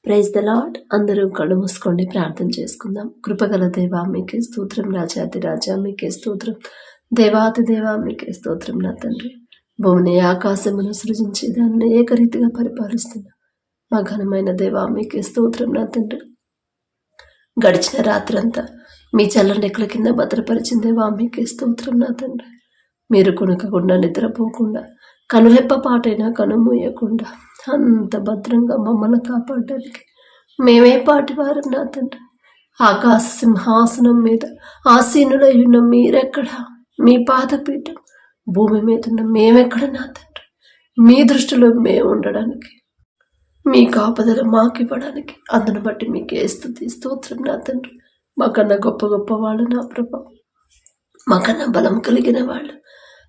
Praise the lord. అందరూ కళ్ళు మూసుకోండి, ప్రార్థన చేసుకుందాం. కృపగల దేవా మీకే స్తోత్రం, రాజాది రాజా మీకే స్తోత్రం, దేవాతి దేవా మీకే స్తోత్రం. నా తండ్రి, భూమిని ఆకాశమును సృజించి దాన్ని ఏకరీతిగా పరిపాలిస్తున్న మా ఘనమైన దేవా మీకే స్తోత్రం. నా తండ్రి, గడిచిన రాత్రంతా మీ చల్లని రెక్కల కింద భద్రపరిచిన దేవా మీకే స్తోత్రం. నా తండ్రి, మీరు కొనకకుండా నిద్రపోకుండా కనురెప్ప పాటైనా కనుమూయకుండా అంత భద్రంగా మమ్మల్ని కాపాడడానికి మేమే పాటి వారు. నా తండ్రి, ఆకాశ సింహాసనం మీద ఆసీనులై ఉన్న మీరెక్కడ, మీ పాదపీఠం భూమి మీద ఉన్న మేమెక్కడ. నా తండ్రి, మీ దృష్టిలో మేము ఉండడానికి, మీ కాపుదల మాకివ్వడానికి, అందును బట్టి మీకే స్తుతి స్తోత్రం. నా తండ్రి, మాకన్నా గొప్ప గొప్ప వాళ్ళు నా ప్రభా, మాకన్నా బలం కలిగిన వాళ్ళు,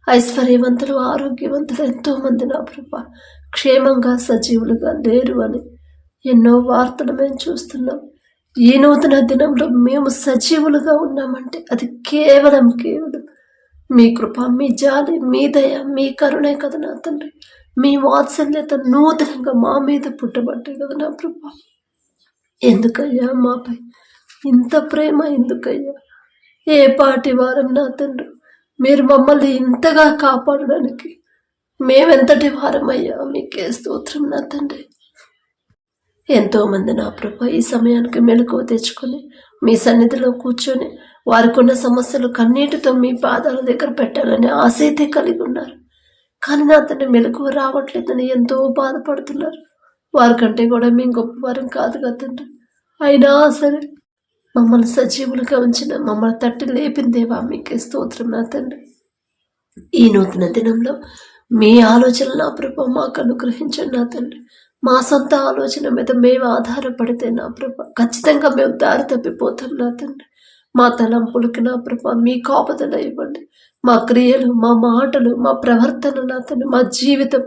ఐశ్వర్యవంతులు, ఆరోగ్యవంతులు ఎంతో మంది నా ప్రభా క్షేమంగా సజీవులుగా లేరు అని ఎన్నో వార్తలు మేము చూస్తున్నాం. ఈ నూతన దినంలో మేము సజీవులుగా ఉన్నామంటే అది కేవలం మీ కృప, మీ జాలి, మీ దయ, మీ కరుణే కదా నా తండ్రి. మీ వాత్సల్యత నూతనంగా మా మీద పుట్టబట్టే కదా నా ప్రభా. ఎందుకయ్యా మాపై ఇంత ప్రేమ? ఎందుకయ్యా? ఏ పాటి వారం నా తండ్రి, మీరు మమ్మల్ని ఇంతగా కాపాడడానికి మేమెంతటి వారమయ్యా, మీకే స్తోత్రం. నా తండ్రి, ఎంతోమంది నా ప్రభా ఈ సమయానికి మెలకువ తెచ్చుకొని మీ సన్నిధిలో కూర్చొని వారికున్న సమస్యలు కన్నీటితో మీ పాదాల దగ్గర పెట్టాలని ఆసక్తి కలిగి ఉన్నారు. కానీ నా తండ్రి, మెలకువ రావట్లేదని ఎంతో బాధపడుతున్నారు. వారికంటే కూడా మేము గొప్పవారం కాదు కదా తండ్రి. అయినా సరే మమ్మల్ని సజీవులుగా ఉంచిన, మమ్మల్ని తట్టి లేపిందేవా మీకే స్తోత్రం. నా తండ్రి, ఈ నూతన దినంలో మీ ఆలోచన నా ప్రభా మాకు అనుగ్రహించండి. నా తండ్రి, మా సొంత ఆలోచన మీద మేము ఆధారపడితే నా ప్రభా ఖచ్చితంగా మేము దారి తప్పిపోతాం. నా తండ్రి, మా తలంపులకి నా ప్రభా మీ కాపుదల ఇవ్వండి. మా క్రియలు, మా మాటలు, మా ప్రవర్తన నా తండ్రి, మా జీవితం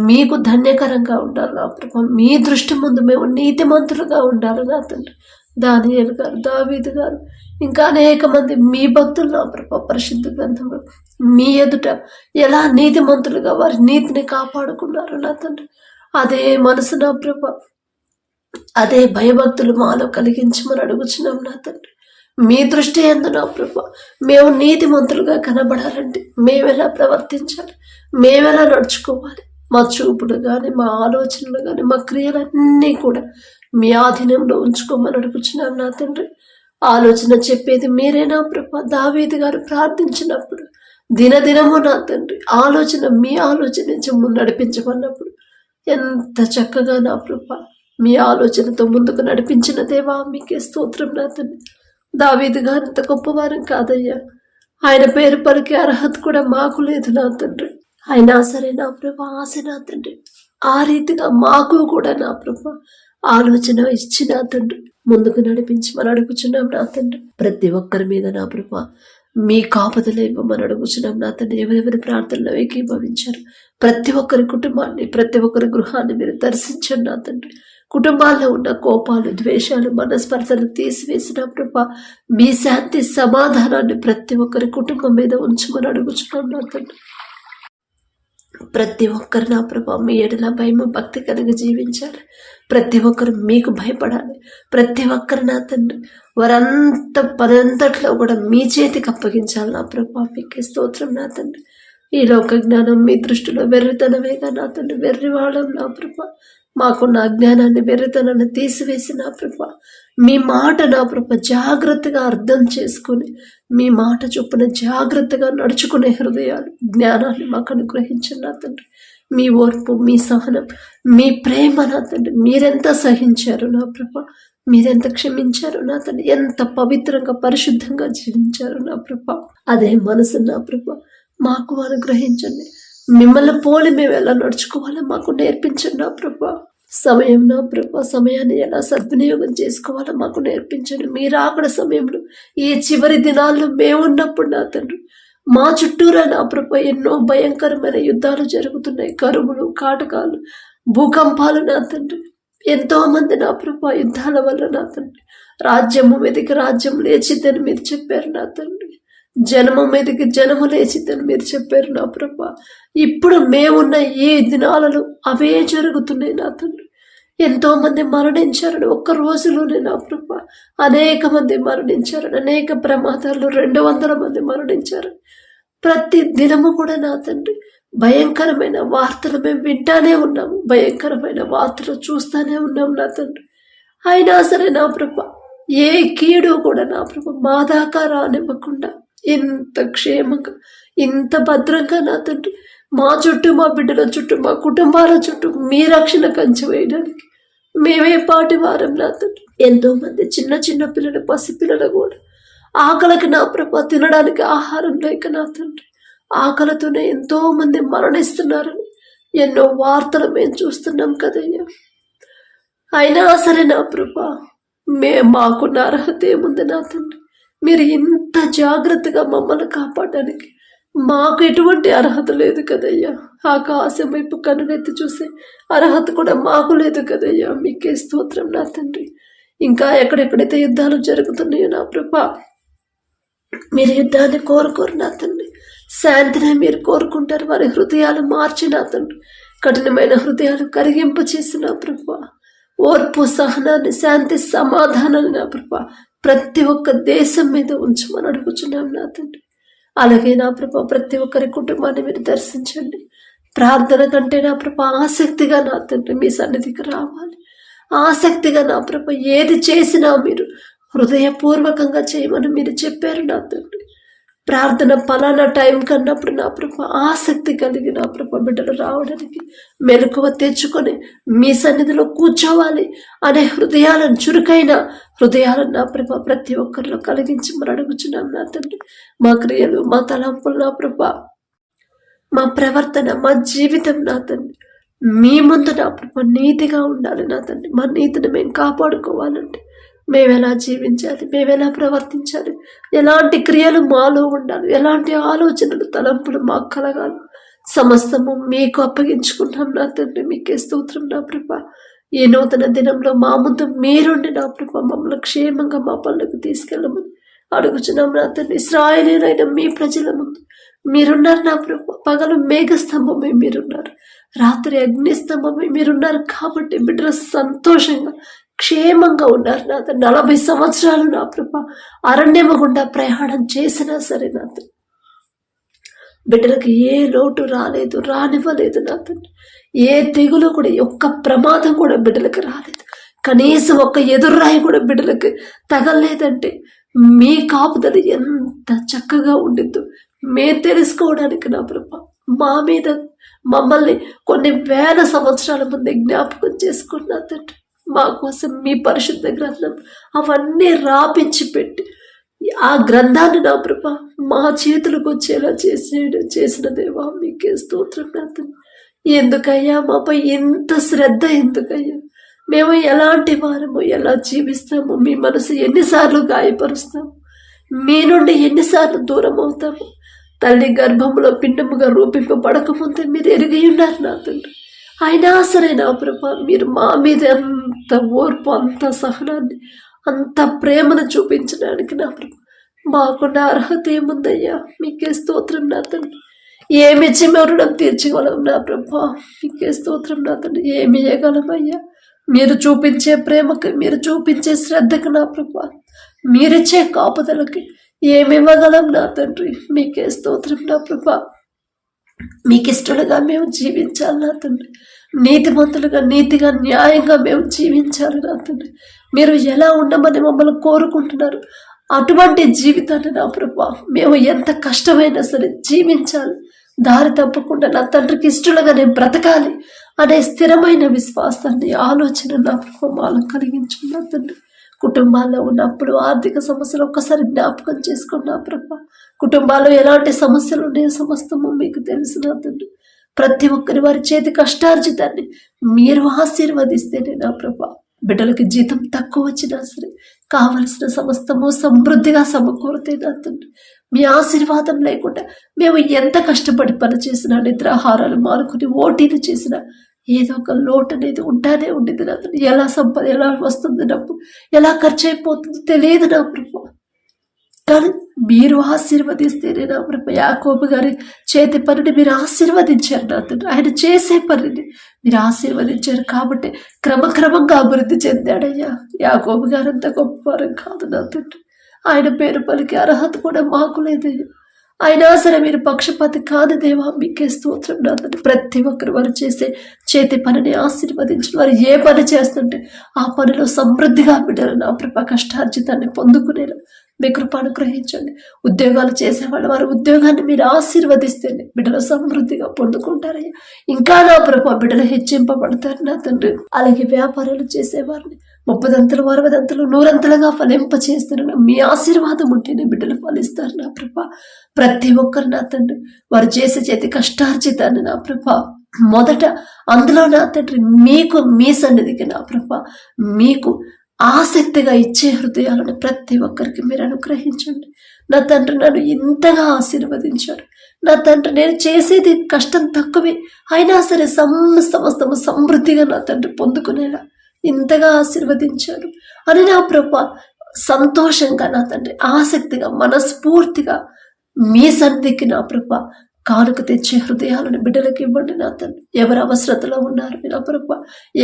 మీకు ధన్యకరంగా ఉండాలి నా ప్రభా. మీ దృష్టి ముందు మేము నీతిమంతులుగా ఉండాలి నా తండ్రి. దానియేలు గారు, దావీదు గారు, ఇంకా అనేక మంది మీ భక్తులు నా ప్రభా పరిశుద్ధ గ్రంథంలో మీ ఎదుట ఎలా నీతిమంతులుగా వారి నీతిని కాపాడుకున్నారు నా తండ్రి. అదే మనసు నా ప్రభా, అదే భయభక్తులు మాలో కలిగించమని అడుగుచున్నాం నా తండ్రి. మీ దృష్టి ఎందు నా ప్రభా మేము నీతిమంతులుగా కనబడాలంటే మేమెలా ప్రవర్తించాలి, మేమెలా నడుచుకోవాలి, మా చూపులు కానీ, మా ఆలోచనలు కానీ, మా క్రియలన్నీ కూడా మీ ఆధీనంలో ఉంచుకోమని అడుగుచున్నాం నా తండ్రి. ఆలోచన చెప్పేది మీరే నా ప్రభా. దావీదు గారు ప్రార్థించినప్పుడు దినదినము నా తండ్రి ఆలోచన, మీ ఆలోచన నడిపించమన్నప్పుడు ఎంత చక్కగా నా ప్రభా మీ ఆలోచనతో ముందుకు నడిపించిన దేవా మీకే స్తోత్రం. నా తండ్రి, దావీదు గారు అంత గొప్పవారం కాదయ్యా. ఆయన పేరు పలికే అర్హత కూడా మాకు లేదు నా తండ్రి. అయినా సరే నా ప్రభా ఆశ నా తండ్రి, ఆ రీతిగా మాకు కూడా నా ప్రభా ఆలోచన ఇచ్చి నా తండ్రి ముందుకు నడిపించి మనం అడుగుచున్నాం నా తండ్రి. ప్రతి ఒక్కరి మీద నా ప్రభా మీ కాపుదల ఇవ్వమని అడుగుచున్నాం నా తండ్రి. ఎవరెవరి ప్రార్థనలో ఏకీభవించారు ప్రతి ఒక్కరి కుటుంబాన్ని, ప్రతి ఒక్కరి గృహాన్ని మీరు దర్శించండి నా తండ్రి. కుటుంబాల్లో ఉన్న కోపాలు, ద్వేషాలు, మనస్పర్ధలు తీసివేసిన ప్రభా మీ శాంతి, సమాధానాన్ని ప్రతి ఒక్కరి కుటుంబం మీద ఉంచమని అడుగుచున్నాం నా తండ్రి. ప్రతి ఒక్కరు నా ప్రభా మీ ఎడల భయము, భక్తి కలిగి జీవించాలి. ప్రతి ఒక్కరు మీకు భయపడాలి. ప్రతి ఒక్కరు నా తండ్రి వారంత పనంతట్లో కూడా మీ చేతికి అప్పగించాలి నా ప్రభా మీకే స్తోత్రం. నా తండ్రి, ఈ లోక జ్ఞానం మీ దృష్టిలో వెర్రితనమేగా నా తండ్రి. వెర్రివాళ్ళం నా ప్రభా, మాకున్న అజ్ఞానాన్ని, వెర్రితనాన్ని తీసివేసి నా ప్రభా మీ మాట నా ప్రభా జాగ్రత్తగా అర్థం చేసుకుని మీ మాట చొప్పున జాగ్రత్తగా నడుచుకునే హృదయాలు, జ్ఞానాన్ని మాకు అనుగ్రహించండి నా తండ్రి. మీ ఓర్పు, మీ సహనం, మీ ప్రేమ నా తండ్రి, మీరెంత సహించారు నా ప్రభా, మీరెంత క్షమించారు నా తండ్రి, ఎంత పవిత్రంగా పరిశుద్ధంగా జీవించారు నా ప్రభా. అదే మనసు నా ప్రభా మాకు అనుగ్రహించండి. మిమ్మల్ని పోలి మేము ఎలా నడుచుకోవాలో మాకు నేర్పించండి నా ప్రభా. సమయం నా ప్రభా, సమయాన్ని ఎలా సద్వినియోగం చేసుకోవాలో మాకు నేర్పించండి. మీరు అక్కడ సమయంలో ఈ చివరి దినాల్లో మేమున్నప్పుడు నా తండ్రి మా చుట్టూరా నా ప్రభా ఎన్నో భయంకరమైన యుద్ధాలు జరుగుతున్నాయి. కరువులు, కాటకాలు, భూకంపాలు నా తండ్రి. ఎంతో మంది నా ప్రభా యుద్ధాల వల్ల నా తండ్రి రాజ్యము మీదకి రాజ్యం లేచిద్దని మీరు చెప్పారు నా తండ్రి. జనము మీదకి జనము లేచిద్దని మీరు చెప్పారు నా ప్రభా. ఇప్పుడు మేమున్న ఈ దినాలలో అవే జరుగుతున్నాయి నా తండ్రి. ఎంతో మంది మరణించారని ఒక్క రోజులోనే నా ప్రభా, అనేక మంది మరణించారని, అనేక ప్రమాదాలు 200 మంది మరణించారు. ప్రతి దినము కూడా నా తండ్రి భయంకరమైన వార్తలు మేము వింటానే ఉన్నాము, భయంకరమైన వార్తలు చూస్తానే ఉన్నాం నా తండ్రి. అయినా సరే నా ప్రభా, ఏ కీడు కూడా నా ప్రభా మా దాకా రానివ్వకుండా ఇంత క్షేమంగా, ఇంత భద్రంగా నా తండ్రి మా చుట్టూ, మా బిడ్డల చుట్టూ, మా కుటుంబాల చుట్టూ మీ రక్షణ కంచి వేయడానికి మేమే పాటి వారం నా తండ్రి. ఎంతో మంది చిన్న చిన్న పిల్లలు, పసిపిల్లలు కూడా ఆకలికి నా ప్రభా తినడానికి ఆహారం లేక నా తండ్రి ఆకలితోనే ఎంతో మంది మరణిస్తున్నారని ఎన్నో వార్తలు మేము చూస్తున్నాం కదయ్యా. అయినా సరే నా ప్రభా, మాకున్న అర్హత ఏముంది నా తండ్రి? మీరు ఇంత జాగ్రత్తగా మమ్మల్ని కాపాడడానికి మాకు ఎటువంటి అర్హత లేదు కదయ్యా. ఆకాశం వైపు కన్నులెత్తి చూసే అర్హత కూడా మాకు లేదు కదయ్యా. మీకే స్తోత్రం నా తండ్రి. ఇంకా ఎక్కడెక్కడైతే యుద్ధాలు జరుగుతున్నాయో నా ప్రభా, మీరు యుద్ధాన్ని కోరుకోరు నా తండ్రి, శాంతిని మీరు కోరుకుంటారు. వారి హృదయాలు మార్చి నా తండ్రి, కఠినమైన హృదయాలు కరిగింప చేసి నా ప్రభా, ఓర్పు, సహనాన్ని, శాంతి, సమాధానాన్ని నా ప్రభా ప్రతి ఒక్క దేశం మీద ఉంచమని అడుగుచున్నాం నా తండ్రి. అలాగే నా ప్రభా ప్రతి ఒక్కరి కుటుంబాన్ని మీరు దర్శించండి. ప్రార్థన కంటే నా ప్రభా ఆసక్తిగా నా తండ్రి మీ సన్నిధికి రావాలి. ఆసక్తిగా నా ప్రభా ఏది చేసినా మీరు హృదయపూర్వకంగా చేయమని మీరు చెప్పారు నా తండ్రి. ప్రార్థన పలానా టైం కన్నప్పుడు నా ప్రభా ఆసక్తి కలిగి నా ప్రభా బిడ్డలు రావడానికి, మెలకువ తెచ్చుకొని మీ సన్నిధిలో కూర్చోవాలి అనే హృదయాలను, చురుకైన హృదయాలను నా ప్రభా ప్రతి ఒక్కరిలో కలిగించి మరి అడుగుచున్నాం నా తండ్రి. మా క్రియలు, మా తలంపులు నా ప్రభా, మా ప్రవర్తన, మా జీవితం నా తండ్రి మీ ముందు నా ప్రభా నీతిగా ఉండాలి నా తండ్రి. మా నీతిని మేము కాపాడుకోవాలంటే మేమెలా జీవించాలి, మేమెలా ప్రవర్తించాలి, ఎలాంటి క్రియలు మాలో ఉండాలి, ఎలాంటి ఆలోచనలు, తలంపులు మాకు కలగాలి, సమస్తము మీకు అప్పగించుకుంటాం నా తండ్రి. మీకే స్తోత్రం నా ప్రభా. ఈ నూతన దినంలో మా ముందు మీరుండి నా ప్రభా మమ్మల్ని క్షేమంగా మా పనులకు తీసుకెళ్ళమని అడుగుచున్నాం నా తండ్రి. ఇశ్రాయేలీయులైన మీ ప్రజల ముందు మీరున్నారు నా ప్రభా. పగలు మేఘస్తంభమై మీరున్నారు, రాత్రి అగ్నిస్తంభమై మీరున్నారు. కాబట్టి బిడ్డలు సంతోషంగా, క్షేమంగా ఉన్నారు నా తండ్రి. 40 సంవత్సరాలు నా ప్రభా అరణ్యము గుండా ప్రయాణం చేసినా సరే నా తండ్రి బిడ్డలకు ఏ లోటు రాలేదు, రానివ్వలేదు నా తండ్రి. ఏ తెగులు కూడా, ఒక్క ప్రమాదం కూడా బిడ్డలకు రాలేదు. కనీసం ఒక్క ఎదుర్రాయి కూడా బిడ్డలకు తగలలేదంటే మీ కాపుదల ఎంత చక్కగా ఉండిద్దో మేము తెలుసుకోవడానికి నా ప్రభా మా మీద మమ్మల్ని కొన్ని వేల సంవత్సరాల ముందే జ్ఞాపకం చేసుకున్నా తండ్రి. మా కోసం మీ పరిశుద్ధ గ్రంథం అవన్నీ రాపించి పెట్టి ఆ గ్రంథాన్ని నా ప్రభా మా చేతులకు వచ్చేలా చేసిన దేవా మీకే స్తోత్రం నా తండ్రి. ఎందుకయ్యా మాపై ఎంత శ్రద్ధ? ఎందుకయ్యా మేము ఎలాంటి వారము, ఎలా జీవిస్తాము, మీ మనసు ఎన్నిసార్లు గాయపరుస్తాము, మీ నుండి ఎన్నిసార్లు దూరం అవుతాము. తల్లి గర్భంలో పిండముగా రూపింపబడకముందే మీరు ఎరిగి ఉన్నారు నా తండ్రి. అయినా సరే నా ప్రభా మీరు మా మీద అంత ఓర్పు, అంత సహనాన్ని, అంత ప్రేమను చూపించడానికి నా ప్రభా మాకున్న అర్హత ఏముందయ్యా. మీకే స్తోత్రం నా తండ్రి. ఏమిచ్చి మేము రుణం తీర్చగలం నా ప్రభా. మీకే స్తోత్రం నా తండ్రి. ఏమి ఇవ్వగలమయ్యా? మీరు చూపించే ప్రేమకి, మీరు చూపించే శ్రద్ధకు నా ప్రభా, మీరిచ్చే కాపుదలకి ఏమి ఇవ్వగలం నా తండ్రి. మీకే స్తోత్రం నా ప్రభా. మీకు ఇష్టలుగా మేము జీవించాలి నా తండ్రి. నీతిమంతులుగా, నీతిగా, న్యాయంగా మేము జీవించాలి నా తండ్రి. మీరు ఎలా ఉండమని మమ్మల్ని కోరుకుంటున్నారు అటువంటి జీవితాన్ని నా ప్రభా మేము ఎంత కష్టమైనా సరే జీవించాలి. దారి తప్పకుండా నా తండ్రికి ఇష్టలుగా నేను బ్రతకాలి అనే స్థిరమైన విశ్వాసాన్ని, ఆలోచన నా ప్రభా మాలో కలిగించుకున్నా తండ్రి. కుటుంబాల్లో ఉన్నప్పుడు ఆర్థిక సమస్యలు ఒక్కసారి జ్ఞాపకం చేసుకున్నా ప్రభా. కుటుంబాల్లో ఎలాంటి సమస్యలు ఉన్నాయో సమస్తము మీకు తెలిసిన తండ్రి. ప్రతి ఒక్కరి వారి చేతి కష్టార్జితాన్ని మీరు ఆశీర్వదిస్తేనే నా ప్రభా బిడ్డలకి జీతం తక్కువ వచ్చినా సరే కావలసిన సమస్తము సమృద్ధిగా సమకూరితే నా తండ్రి. మీ ఆశీర్వాదం లేకుండా మేము ఎంత కష్టపడి పని చేసినా, నిద్రాహారాలు మానుకుని ఓటీలు చేసినా ఏదో ఒక లోటు అనేది ఉంటానే ఉండేది నా తండ్రి. ఎలా వస్తుంది డబ్బు, ఎలా ఖర్చు అయిపోతుందో తెలియదు నా ప్రభా. కానీ మీరు ఆశీర్వదిస్తేనే నా ప్రభ యాకోబు గారి చేతి పనిని మీరు ఆశీర్వదించారు నా తండ్రి. ఆయన చేసే పనిని మీరు ఆశీర్వదించారు కాబట్టి క్రమక్రమంగా అభివృద్ధి చెందాడయ్యా. యాకోబు గారు అంత గొప్పవారం కాదు నా తండ్రి. ఆయన పేరు పలికి అర్హత కూడా మాకు లేదయ్యా. అయినా సరే మీరు పక్షపాతి కాదు దేవా, మీకే స్తోత్రం నా తండ్రి. ప్రతి ఒక్కరు వారు చేసే చేతి పనిని ఆశీర్వదించి వారు ఏ పని చేస్తుంటే ఆ పనిలో సమృద్ధిగా బిడ్డలు నా ప్రభ కష్టార్జితాన్ని పొందుకునేలా మీ కృప అనుగ్రహించండి. ఉద్యోగాలు చేసేవాళ్ళు వారి ఉద్యోగాన్ని మీరు ఆశీర్వదిస్తేనే బిడ్డలు సమృద్ధిగా పొందుకుంటారయ్యా. ఇంకా నా ప్రభ బిడ్డలు హెచ్చింపబడతారు నా తండ్రి. అలాగే వ్యాపారాలు చేసేవారిని 30 60 100 ఫలింప చేస్తున్న మీ ఆశీర్వాదం ఉంటేనే బిడ్డలు ఫలిస్తారు నా ప్రభ. ప్రతి ఒక్కరు నా తండ్రి వారు చేసే చేతి కష్టార్జితాన్ని నా ప్రభ మొదట అందులో నా తండ్రి మీకు మీ సన్నిధికి నా ప్రభ మీకు ఆసక్తిగా ఇచ్చే హృదయాలను ప్రతి ఒక్కరికి మీరు అనుగ్రహించండి నా తండ్రి. నన్ను ఇంతగా ఆశీర్వదించారు నా తండ్రి. నేను చేసేది కష్టం తక్కువే అయినా సరే సమస్తము సమృద్ధిగా నా తండ్రి పొందుకునేలా ఇంతగా ఆశీర్వదించారు అని నా ప్రభ సంతోషంగా నా తండ్రి ఆసక్తిగా మనస్ఫూర్తిగా మీ సన్నిధికి నా ప్రభ కానుక తెచ్చే హృదయాలను బిడ్డలకు ఇవ్వండి నా తండ్రి. ఎవరు అవసరతలో ఉన్నారు నా ప్రభ,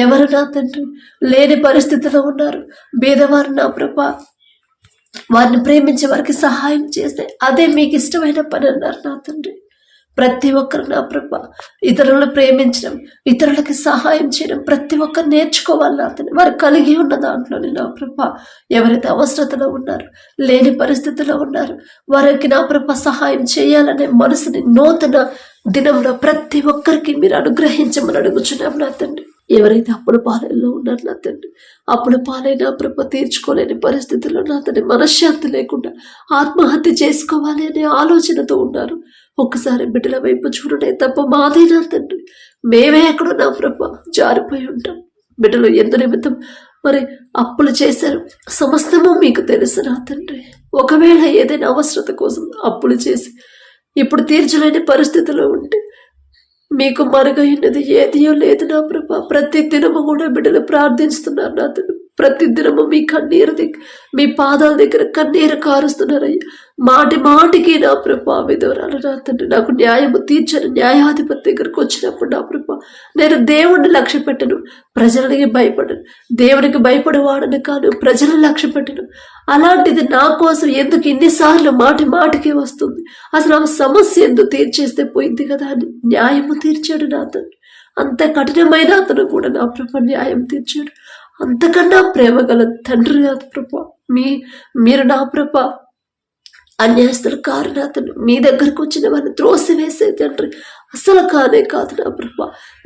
ఎవరు నా తండ్రి లేని పరిస్థితిలో ఉన్నారు, పేదవారు నా ప్రభ వారిని ప్రేమించే వారికి సహాయం చేస్తే అదే మీకు ఇష్టమైన పని అన్నారు నా తండ్రి. ప్రతి ఒక్కరు నా ప్రభ ఇతరులను ప్రేమించడం, ఇతరులకి సహాయం చేయడం ప్రతి ఒక్కరు నేర్చుకోవాలి నా తండ్రి. వారు కలిగి ఉన్న దాంట్లోనే నా ప్రభ ఎవరైతే అవసరతలో ఉన్నారు, లేని పరిస్థితిలో ఉన్నారు, వారికి నా ప్రభ సహాయం చేయాలనే మనసుని నూతన దినంలో ప్రతి ఒక్కరికి మీరు అనుగ్రహించమని అడుగుచున్నాం నా తండ్రి. ఎవరైతే అప్పుడు పాలనలో ఉన్నారు నా తండ్రి, అప్పుడు పాలైన ప్రభ తీర్చుకోలేని పరిస్థితుల్లో నా తండ్రి మనశ్శాంతి లేకుండా ఆత్మహత్య చేసుకోవాలి అనే ఆలోచనతో ఉన్నారు, ఒక్కసారి బిడ్డల వైపు చూడడే తప్ప మాదే నా తండ్రి. మేమే ఎక్కడో నా ప్రభ జారిపోయి ఉంటాం. బిడ్డలు ఎందు నిమిత్తం మరి అప్పులు చేశారు సమస్తము మీకు తెలుసు నా తండ్రి. ఒకవేళ ఏదైనా అవసరత కోసం అప్పులు చేసి ఇప్పుడు తీర్చలేని పరిస్థితిలో ఉంటే మీకు మరుగైనది ఏదియో లేదు నా ప్రభ. ప్రతి దినము కూడా బిడ్డలు ప్రార్థిస్తున్నారు నా తండ్రి. ప్రతి దినము మీ కన్నీరు దగ్గర మీ పాదాల దగ్గర కన్నీరు కారుస్తున్నారయ్యా. మాటి మాటికి నా ప్రభ విధవరాలు నా తండ్రి నాకు న్యాయము తీర్చని న్యాయాధిపతి దగ్గరకు వచ్చినప్పుడు నా ప్రభ నేను దేవుణ్ణి లక్ష్య పెట్టను, ప్రజలకి భయపడను, దేవునికి భయపడేవాడని కాను, ప్రజలను లక్ష్య పెట్టను. అలాంటిది నా కోసం ఎందుకు ఇన్నిసార్లు మాటి మాటికి వస్తుంది, అసలు ఆ సమస్య ఎందుకు తీర్చేస్తే పోయింది కదా అని న్యాయము తీర్చాడు నా తండ్రి. అంత కఠినమైన అతను కూడా నా ప్రభ న్యాయం తీర్చాడు. అంతకన్నా ప్రేమ గల తండ్రి నా ప్రభ మీరు నా ప్రభ అన్యాయస్తులు కారు నా తండ్రి. మీ దగ్గరకు వచ్చిన వారిని త్రోసివేసే తండ్రి అసలు కానే కాదు నా ప్రభ.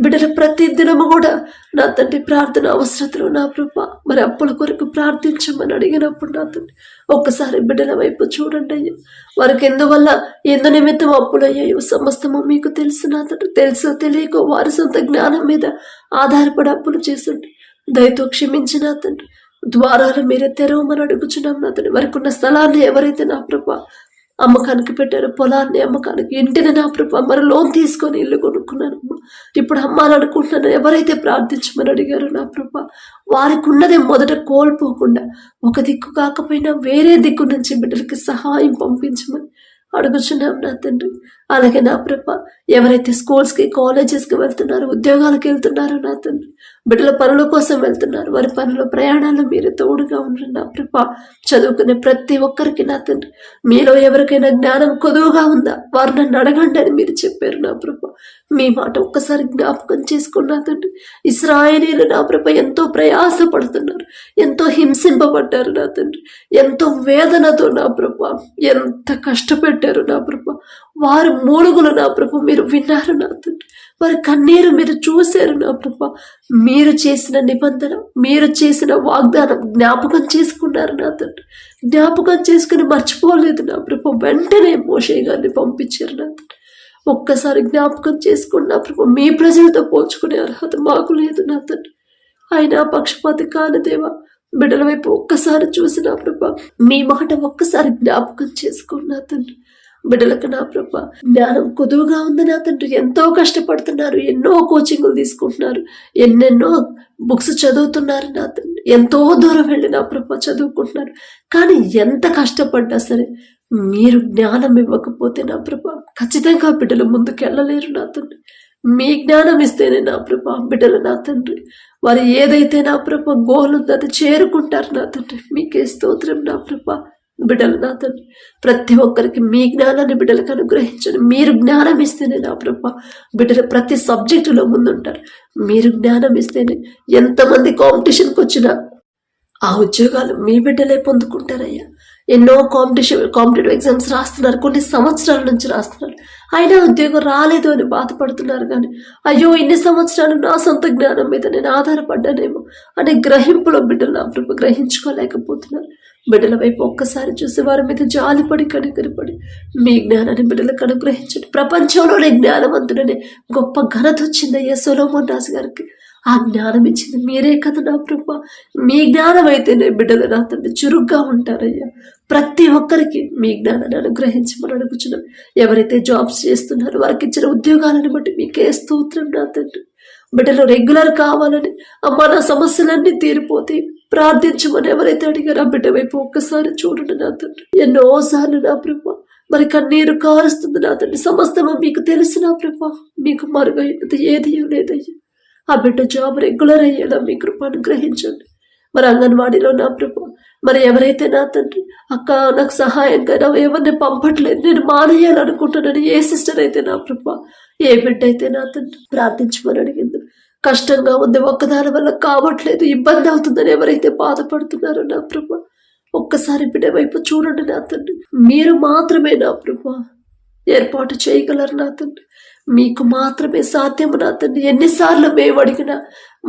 బిడ్డల ప్రతి దినము కూడా నా తండ్రి ప్రార్థన అవసరతలు నా ప్రభ మరి అప్పుల కొరకు ప్రార్థించమని అడిగినప్పుడు నా తండ్రి ఒక్కసారి బిడ్డల వైపు చూడండి అయ్యా. వారికి ఎందు నిమిత్తం అప్పులు అయ్యాయో సమస్తము మీకు తెలుసు నా తండ్రి. తెలుసో తెలియకో వారి సొంత జ్ఞానం మీద ఆధారపడి అప్పులు చేస్తుండే దయతో క్షమించిన తండ్రి. ద్వారాలు మీరే తెరవమని అడుగుచున్నాం నా తండ్రి. వారికి ఉన్న స్థలాన్ని ఎవరైతే నా ప్రభ అమ్మకానికి పెట్టారు, పొలాన్ని అమ్మకానికి, ఇంటిని నా ప్రభ మరి లోన్ తీసుకొని ఇల్లు కొనుక్కున్నాను, ఇప్పుడు అమ్మాలనుకుంటున్నాను ఎవరైతే ప్రార్థించమని అడిగారు నా ప్రభ వారికి ఉన్నదే మొదట కోల్పోకుండా ఒక దిక్కు కాకపోయినా వేరే దిక్కు నుంచి బిడ్డలకి సహాయం పంపించమని అడుగుచున్నాం నా తండ్రి. అలాగే నా ప్రభ ఎవరైతే స్కూల్స్కి కాలేజెస్కి వెళ్తున్నారో, ఉద్యోగాలకు వెళ్తున్నారో నా తండ్రి, బిడ్డల పనుల కోసం వెళ్తున్నారు, వారి పనుల ప్రయాణాలు మీరు తోడుగా ఉండండి నా ప్రభ. చదువుకునే ప్రతి ఒక్కరికి నా తండ్రి మీలో ఎవరికైనా జ్ఞానం కొదువుగా ఉందా వారు నన్ను అడగండి అని మీరు చెప్పారు నా ప్రభ. మీ మాట ఒక్కసారి జ్ఞాపకం చేసుకున్నా తండ్రి. ఇశ్రాయేలీయులు నా ప్రభ ఎంతో ప్రయాసపడుతున్నారు, ఎంతో హింసింపబడ్డారు నా తండ్రి, ఎంతో వేదనతో నా ప్రభ ఎంత కష్టపెట్టారు నా ప్రభ. వారు మూలుగులు నా ప్రభ మీరు విన్నారు నా తండ్రి. వారి కన్నీరు మీరు చూశారు నా ప్రభ. మీరు చేసిన నిబంధన, మీరు చేసిన వాగ్దానం జ్ఞాపకం చేసుకున్నారు నా తండ్రి. జ్ఞాపకం చేసుకుని మర్చిపోలేదు నా ప్రభ. వెంటనే మోషే గారిని పంపించారు నా తండ్రి. ఒక్కసారి జ్ఞాపకం చేసుకున్న ప్రభ మీ ప్రజలతో పోల్చుకునే అర్హత మాకు లేదు నా తండ్రి. ఆయన పక్షపాతి కాని దేవా, బిడ్డల వైపు ఒక్కసారి చూసిన ప్రభ మీ మాట ఒక్కసారి జ్ఞాపకం చేసుకున్నా తండ్రి. బిడ్డలకు నా ప్రభ జ్ఞానం కొదువుగా ఉంది నా తండ్రి. ఎంతో కష్టపడుతున్నారు, ఎన్నో కోచింగ్లు తీసుకుంటున్నారు, ఎన్నెన్నో బుక్స్ చదువుతున్నారు నా తండ్రి. ఎంతో దూరం వెళ్ళి నా ప్రభ చదువుకుంటున్నారు. కానీ ఎంత కష్టపడ్డా సరే మీరు జ్ఞానం ఇవ్వకపోతే నా ప్రభా ఖచ్చితంగా బిడ్డలు ముందుకెళ్ళలేరు నా తండ్రి. మీ జ్ఞానం ఇస్తేనే నా ప్రభా బిడ్డలు నా తండ్రి వారు ఏదైతే నా ప్రభా గోల్ ఉందో అది చేరుకుంటారు నా తండ్రి. మీకే స్తోత్రం నా ప్రభా. బిడ్డలు నా తండ్రి ప్రతి ఒక్కరికి మీ జ్ఞానాన్ని బిడ్డలకు అనుగ్రహించండి. మీరు జ్ఞానం ఇస్తేనే నా ప్రభా బిడ్డలు ప్రతి సబ్జెక్టులో ముందుంటారు. మీరు జ్ఞానం ఇస్తేనే ఎంతమంది కాంపిటీషన్కి వచ్చినా ఆ ఉద్యోగాలు మీ బిడ్డలే పొందుకుంటారయ్యా. ఎన్నో కాంపిటేటివ్ ఎగ్జామ్స్ రాస్తున్నారు, కొన్ని సంవత్సరాల నుంచి రాస్తున్నారు, అయినా ఉద్యోగం రాలేదు అని బాధపడుతున్నారు. కానీ అయ్యో ఇన్ని సంవత్సరాలు నా సొంత జ్ఞానం మీద నేను ఆధారపడ్డానేమో అనే గ్రహింపులో బిడ్డలు నా ప్రభు గ్రహించుకోలేకపోతున్నారు. బిడ్డల వైపు ఒక్కసారి చూసి వారి మీద జాలిపడి కనికరిపడి మీ జ్ఞానాన్ని బిడ్డలకు అనుగ్రహించండి. ప్రపంచంలోనే జ్ఞానవంతుడనే గొప్ప ఘనత వచ్చిందయ్యా సొలొమోన్ రాజు గారికి. ఆ జ్ఞానం ఇచ్చింది మీరే కదా నా ప్రభా. మీ జ్ఞానం అయితేనే బిడ్డలు నా తండ్రి చురుగ్గా ఉంటారయ్యా. ప్రతి ఒక్కరికి మీ జ్ఞానాన్ని అనుగ్రహించమని అడుగుచున్నాం. ఎవరైతే జాబ్స్ చేస్తున్నారో వారికి ఇచ్చిన ఉద్యోగాలను బట్టి మీకే స్తోత్రం నా తండ్రి. బిడ్డలు రెగ్యులర్ కావాలని అమ్మ నా సమస్యలన్నీ తీరిపోతే ప్రార్థించమని ఎవరైతే అడిగారో ఆ బిడ్డ వైపు ఒక్కసారి చూడండి నా తండ్రి. ఎన్నోసార్లు నా ప్రభా మరి కన్నీరు కారుస్తుంది నా తండ్రి. సమస్తము మీకు తెలుసు నా ప్రభా. మీకు మరుగైనది ఏది లేదయ్యా. ఆ బిడ్డ జాబ్ రెగ్యులర్ అయ్యేలా మీ కృప అనుగ్రహించండి. మరి అంగన్వాడీలో నా ప్రభు మరి ఎవరైతే నా తండ్రి అక్క నాకు సహాయంగా ఎవరిని పంపట్లేదు నేను మానేయాలనుకుంటున్నాను, ఏ సిస్టర్ అయితే నా ప్రభు ఏ బిడ్డ అయితే నా తండ్రి ప్రార్థించమని అడిగింది. కష్టంగా ఉంది, ఒక్కదాని వల్ల కావట్లేదు, ఇబ్బంది అవుతుందని ఎవరైతే బాధపడుతున్నారో నా ప్రభు ఒక్కసారి బిడ్డ వైపు చూడండి నా తండ్రి. మీరు మాత్రమే నా ప్రభు ఏర్పాటు చేయగలరు నా తండ్రి. మీకు మాత్రమే సాధ్యము నా తండ్రి. ఎన్నిసార్లు మేము అడిగినా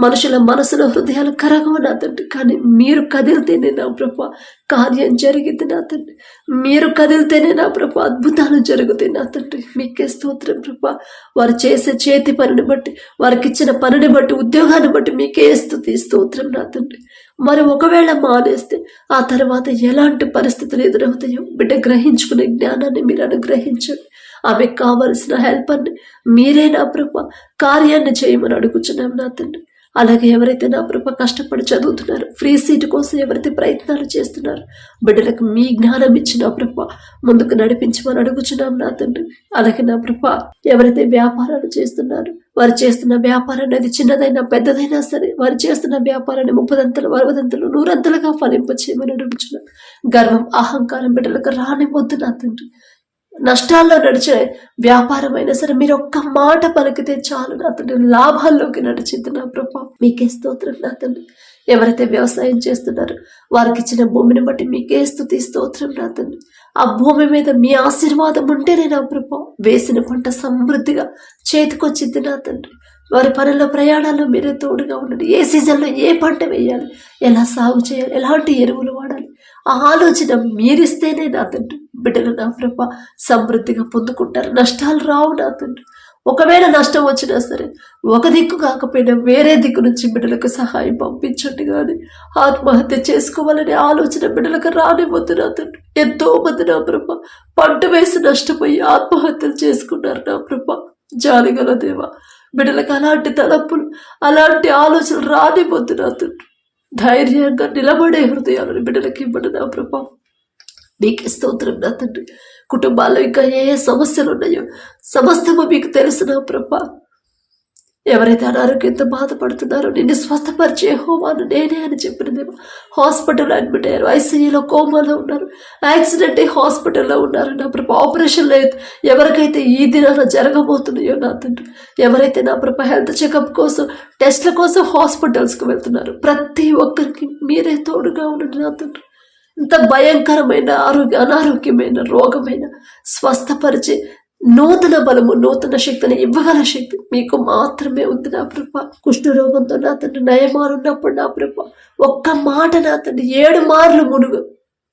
మనుషుల మనసులో హృదయాలు కరగవు నా తండ్రి. కానీ మీరు కదిలితేనే నా ప్రభా కార్యం జరిగింది నా తండ్రి. మీరు కదిలితేనే నా ప్రభా అద్భుతాలు జరుగుతాయి నా తండ్రి. మీకే స్తోత్రం ప్రభా. వారు చేసే చేతి పనిని బట్టి, వారికి ఇచ్చిన పనిని బట్టి, ఉద్యోగాన్ని బట్టి మీకే స్తోత్రం నా తండ్రి. మరి ఒకవేళ మానేస్తే ఆ తర్వాత ఎలాంటి పరిస్థితులు ఎదురవుతాయో బిడ్డ గ్రహించుకునే జ్ఞానాన్ని మీరు అనుగ్రహించండి. ఆమెకు కావలసిన హెల్పర్ని మీరే నా ప్రభ కార్యాన్ని చేయమని అడుగుచున్నాం నా తండ్రి. అలాగే ఎవరైతే నా ప్రభ కష్టపడి చదువుతున్నారు, ఫ్రీ సీట్ కోసం ఎవరైతే ప్రయత్నాలు చేస్తున్నారు, బిడ్డలకు మీ జ్ఞానం ఇచ్చి నా ప్రభ ముందుకు నడిపించమని అడుగుచున్నాం నా తండ్రి. అలాగే నా ప్రభ ఎవరైతే వ్యాపారాలు చేస్తున్నారు, వారు చేస్తున్న వ్యాపారాన్ని అది చిన్నదైనా పెద్దదైనా సరే వారు చేస్తున్న వ్యాపారాన్ని 30 60 100 ఫలింప చేయమని అడుగుచున్నాం. గర్వం అహంకారం బిడ్డలకు రానివద్దు నా తండ్రి. నష్టాల్లో నడిచే వ్యాపారం అయినా సరే మీరు ఒక్క మాట పలికితే చాలు నా తండ్రి లాభాల్లోకి నడిచింది నా ప్రభా. మీకే స్తోత్రం నా తండ్రి. ఎవరైతే వ్యవసాయం చేస్తున్నారో వారికి ఇచ్చిన భూమిని బట్టి మీకే స్తోత్రం నా తండ్రి. ఆ భూమి మీద మీ ఆశీర్వాదం ఉంటేనే నా ప్రభా వేసిన పంట సమృద్ధిగా చేతికొచ్చింది నా తండ్రి. వారి పనుల్లో ప్రయాణాల్లో మీరే తోడుగా ఉండండి. ఏ సీజన్లో ఏ పంట వేయాలి, ఎలా సాగు చేయాలి, ఎలాంటి ఎరువులు వాడాలి, ఆ ఆలోచన మీరిస్తేనే నా తండ్రి బిడ్డలు నా ప్రభ సమృద్ధిగా పొందుకుంటారు. నష్టాలు రావు నా తండ్రి. ఒకవేళ నష్టం వచ్చినా సరే ఒక దిక్కు కాకపోయినా వేరే దిక్కు నుంచి బిడ్డలకు సహాయం పంపించండి. కానీ ఆత్మహత్య చేసుకోవాలనే ఆలోచన బిడ్డలకు రానివ్వద్దు నా తండ్రి. ఎంతో మంది నా ప్రభ పంట వేసి నష్టపోయి ఆత్మహత్యలు చేసుకున్నారు నా ప్రభ. జాలిగల దేవా బిడ్డలకు అలాంటి తలపులు అలాంటి ఆలోచనలు రానివ్వద్దు నా తండ్రి. ధైర్యంగా నిలబడే హృదయాలను బిడ్డలకి ఇవ్వండి నా ప్రభా. మీకే స్తోత్రం నా తండ్రి. కుటుంబాల్లో ఇంకా ఏ సమస్యలు ఉన్నాయో సమస్తము మీకు తెలుసు నా ప్రభా. ఎవరైతే అనారోగ్యంతో బాధపడుతున్నారో నిన్ను స్వస్థపరిచే యెహోవాను నేనే అని చెప్పినదేమో. హాస్పిటల్లో అడ్మిట్ అయ్యారు, ఐసీయూలో కోమాలో ఉన్నారు, యాక్సిడెంట్ అయ్యి హాస్పిటల్లో ఉన్నారు నా ప్రభా. ఆపరేషన్లో ఎవరికైతే ఈ దినాన జరగబోతున్నాయో నా తండ్రి, ఎవరైతే నా ప్రభా హెల్త్ చెకప్ కోసం టెస్ట్ల కోసం హాస్పిటల్స్కి వెళ్తున్నారు, ప్రతి ఒక్కరికి మీరే తోడుగా ఉండండి నా తండ్రి. ఇంత భయంకరమైన అనారోగ్యమైన రోగమైన స్వస్థపరిచే నూతన బలము నూతన శక్తిని ఇవ్వగల శక్తి మీకు మాత్రమే ఉంది నా ప్రభ. కుష్ఠరోగంతో నా తండ్రి నయమానున్నప్పుడు నా ప్రభ ఒక్క మాట నా తండ్రి 7 మార్లు మునుగు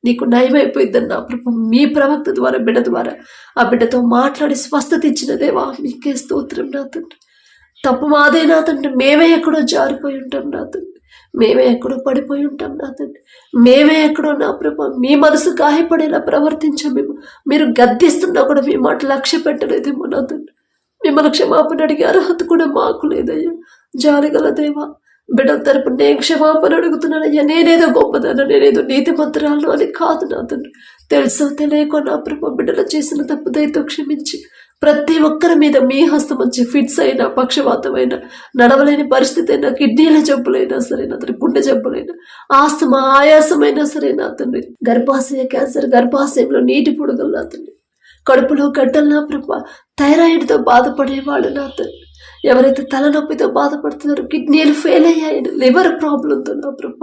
నీకు నయమైపోయిద్దని నా ప్రభ మీ ప్రవక్త ద్వారా బిడ్డ ద్వారా ఆ బిడ్డతో మాట్లాడి స్వస్థత ఇచ్చిన దేవా మీకే స్తోత్రం నా తండ్రి. తప్పు మాదే నా తండ్రి. మేమే ఎక్కడో జారిపోయి ఉంటాం నా తండ్రి, మేమే ఎక్కడో పడిపోయి ఉంటాం నా తండ్రి. మేమే ఎక్కడో నా ప్రభా మీ మనసు గాయపడేలా ప్రవర్తించామేమో. మీరు గద్దిస్తున్నా కూడా మీ మాట లక్ష్య పెట్టలేదేమో నా తండ్రి. మిమ్మల్ని క్షమాపణ అడిగే అర్హత కూడా మాకు లేదయ్యా. జాలిగల దేవా బిడ్డల తరపు నేను క్షమాపణ అడుగుతున్నానయ్యా. నేనేదో గొప్పదను, నేనేదో నీతిమంతురాలను అని కాదు నా తండ్రి. తెలుసో తెలియకో నా ప్రభు బిడ్డలు చేసిన తప్పు దయతో క్షమించి ప్రతి ఒక్కరి మీద మీ హస్తం వచ్చి ఫిట్స్ అయినా, పక్షవాతమైనా, నడవలేని పరిస్థితి అయినా, కిడ్నీల జబ్బులైనా సరే నా తండ్రి, గుండె జబ్బులైనా, ఆస్తమా, ఆయాసమైనా సరే నా తండ్రి, గర్భాశయ క్యాన్సర్, గర్భాశయంలో నీటి పొడుగులు నా తండ్రి, కడుపులో గడ్డలు నా ప్రభ, థైరాయిడ్తో బాధపడేవాళ్ళు నా తండ్రి, ఎవరైతే తలనొప్పితో బాధపడుతున్నారో, కిడ్నీలు ఫెయిల్ అయ్యాయి, లివర్ ప్రాబ్లంతో నా ప్రభ,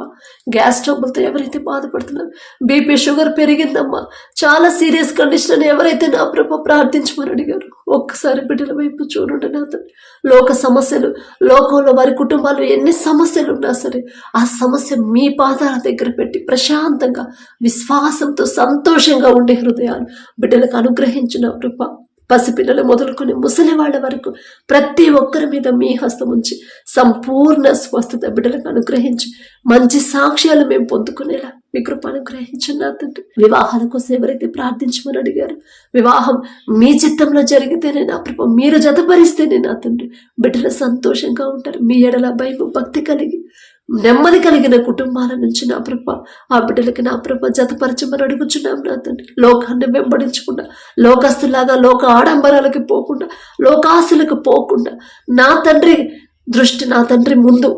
గ్యాస్ ట్రబుల్తో ఎవరైతే బాధపడుతున్నారో, బీపీ షుగర్ పెరిగిందమ్మా, చాలా సీరియస్ కండిషన్ అని ఎవరైతే నా ప్రభ ప్రార్థించమని అడిగారు, ఒక్కసారి బిడ్డల వైపు చూడండి నా తండ్రి. లోక సమస్యలు, లోకంలో వారి కుటుంబాలు ఎన్ని సమస్యలు ఉన్నా సరే ఆ సమస్య మీ పాదాల దగ్గర పెట్టి ప్రశాంతంగా, విశ్వాసంతో, సంతోషంగా ఉండే హృదయాలు బిడ్డలకు అనుగ్రహించిన ప్రభ. పసిపిల్లలు మొదలుకొని ముసలి వాళ్ళ వరకు ప్రతి ఒక్కరి మీద మీ హస్తం ఉంచి సంపూర్ణ స్వస్థత బిడ్డలకు అనుగ్రహించి మంచి సాక్ష్యాలు మేము పొందుకునేలా మీ కృప అనుగ్రహించండి నా తండ్రి. వివాహాల కోసం ఎవరైతే ప్రార్థించమని అడిగారు, వివాహం మీ చిత్తంలో జరిగితేనే నా ప్రభు, మీరు జతపరిస్తేనే నా తండ్రి బిడ్డలు సంతోషంగా ఉంటారు. మీ ఎడల భయం, భక్తి కలిగి నెమ్మది కలిగిన కుటుంబాల నుంచి నా ప్రభ ఆ బిడ్డలకి నా ప్రభ జతపరచమని అడుగుచున్నాం నా తండ్రి. లోకాన్ని వెంబడించకుండా, లోకస్తులాగా లోక ఆడంబరాలకి పోకుండా, లోకాసులకు పోకుండా నా తండ్రి దృష్టి, నా తండ్రి ముందు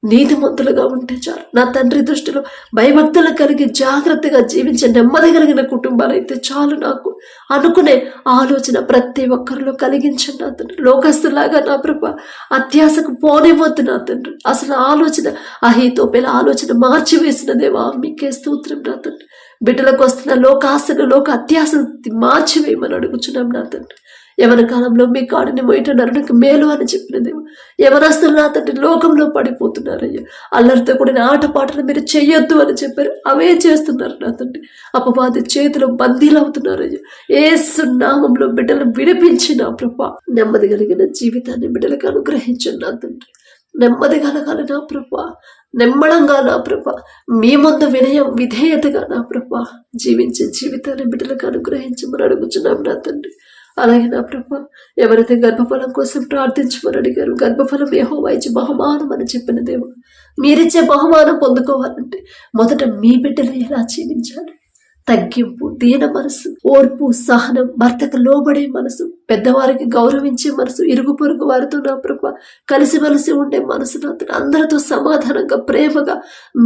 నీతిమంతులుగా ఉంటే చాలు. నా తండ్రి దృష్టిలో భయభక్తులు కలిగి జాగ్రత్తగా జీవించే నెమ్మది కలిగిన కుటుంబాలు అయితే చాలు నాకు అనుకునే ఆలోచన ప్రతి ఒక్కరిలో కలిగించండి నా తండ్రి. లోకస్తులాగా నా ప్రభ అత్యాశకు పోనివ్వద్దు నా తండ్రి. అసలు ఆలోచన అహీతోపేల ఆలోచన మార్చివేసిన దేవా మీకే స్తోత్రం నా తండ్రి. బిడ్డలకు వస్తున్న లోకాశను, లోక అత్యాశను మార్చివేయమని అడుగుచున్నాం నా తండ్రి. యవన కాలంలో మీ కాడిని మొయట నరునికి మేలు అని చెప్పిన దేవా, యవనస్తులు నా తండ్రి లోకంలో పడిపోతున్నారయ్యా. అల్లరితో కూడిన ఆటపాటలు మీరు చెయ్యొద్దు అని చెప్పారు, అవే చేస్తున్నారు నా తండ్రి. అపవాది చేతిలో బందీలు అవుతున్నారయ్యా. యేసు నామంలో బిడ్డలు విడిపించి నా ప్రభా నెమ్మది కలిగిన జీవితాన్ని బిడ్డలకు అనుగ్రహించండి నా తండ్రి. నెమ్మది కలగాలి నా ప్రభా, నెమ్మడంగా నా ప్రభా, మీ ముందు వినయం, విధేయతగా నా ప్రభా జీవించే జీవితాన్ని బిడ్డలకు అనుగ్రహించమని అడుగుచున్నాం నా తండ్రి. అలాగే నా ప్రభా ఎవరైతే గర్భఫలం కోసం ప్రార్థించమని అడిగారు, గర్భఫలం యెహోవా ఇచ్చే బహుమానం అని చెప్పిన దేవా, మీరిచ్చే బహుమానం పొందుకోవాలంటే మొదట మీ బిడ్డలు ఎలా జీవించాలి? తగ్గింపు, దీన మనసు, ఓర్పు, సహనం, భర్తకు లోబడే మనసు, పెద్దవారికి గౌరవించే మనసు, ఇరుగు పొరుగు వారితో నా ప్రభ కలిసిమెలిసి ఉండే మనసు, నా అందరితో సమాధానంగా, ప్రేమగా,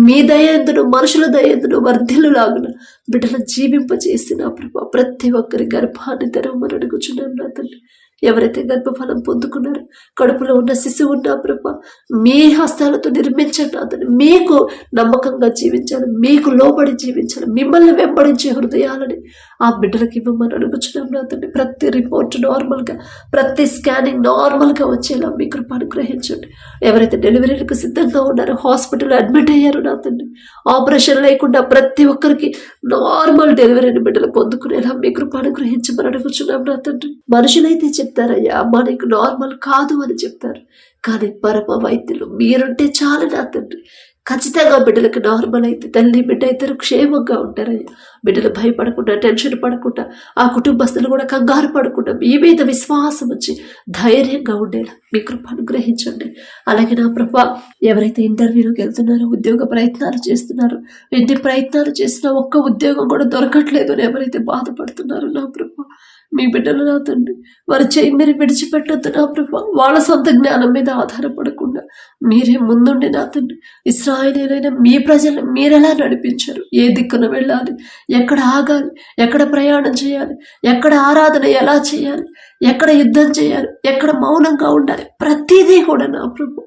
మీ దయందును, మనుషుల దయందును వర్ధిల్లులాగున బిడ్డలు జీవింపజేసి నా ప్రభ ప్రతి ఒక్కరి గర్భాన్ని తెరవమని అడుగుచున్నాం నా తల్లి. ఎవరైతే గర్భఫలం పొందుకున్నారో, కడుపులో ఉన్న శిశువు ఉన్న ప్రభ మీ హస్తాలతో నిర్మించండి అతను. మీకు నమ్మకంగా జీవించాలి, మీకు లోబడి జీవించాలి, మిమ్మల్ని వెంబడించే హృదయాలని ఆ బిడ్డలకి ఇవ్వమని అడుగుచున్నాం నా తండ్రి. ప్రతి రిపోర్ట్ నార్మల్గా, ప్రతి స్కానింగ్ నార్మల్గా వచ్చేలా మీ కృప అనుగ్రహించండి. ఎవరైతే డెలివరీలకు సిద్ధంగా ఉన్నారో, హాస్పిటల్లో అడ్మిట్ అయ్యారో నా తండ్రి, ఆపరేషన్ లేకుండా ప్రతి ఒక్కరికి నార్మల్ డెలివరీని బిడ్డలు పొందుకునేలా మీ కృప అనుగ్రహించమని అడుగుచున్నాం నా తండ్రి. మనుషులైతే చెప్తారయ్యా, అమ్మా నీకు నార్మల్ కాదు అని చెప్తారు, కానీ పరమ వైద్యులు మీరుంటే చాలు నా తండ్రి. ఖచ్చితంగా బిడ్డలకు నార్మల్ అయితే తల్లి బిడ్డ ఇద్దరు క్షేమంగా ఉంటారయ్యా. బిడ్డలు భయపడకుండా, టెన్షన్ పడకుండా, ఆ కుటుంబస్తులు కూడా కంగారు పడకుండా మీ మీద విశ్వాసం వచ్చి ధైర్యంగా ఉండేలా మీ కృప అనుగ్రహించండి. అలాగే నా ప్రభ ఎవరైతే ఇంటర్వ్యూలోకి వెళ్తున్నారో, ఉద్యోగ ప్రయత్నాలు చేస్తున్నారో, ఎన్ని ప్రయత్నాలు చేసినా ఒక్క ఉద్యోగం కూడా దొరకట్లేదు అని ఎవరైతే బాధపడుతున్నారో నా ప్రభ మీ బిడ్డలు నా తండ్రి, వారి చేయి మీరు విడిచిపెట్టొద్దు నా ప్రభ. వాళ్ళ సొంత జ్ఞానం మీద ఆధారపడకుండా మీరే ముందుండి నా తండ్రి. ఇశ్రాయేలీయులైన మీ ప్రజలను మీరెలా నడిపించారు, ఏ దిక్కున వెళ్ళాలి, ఎక్కడ ఆగాలి, ఎక్కడ ప్రయాణం చేయాలి, ఎక్కడ ఆరాధన ఎలా చేయాలి, ఎక్కడ యుద్ధం చేయాలి, ఎక్కడ మౌనంగా ఉండాలి, ప్రతిదీ కూడా నా ప్రభు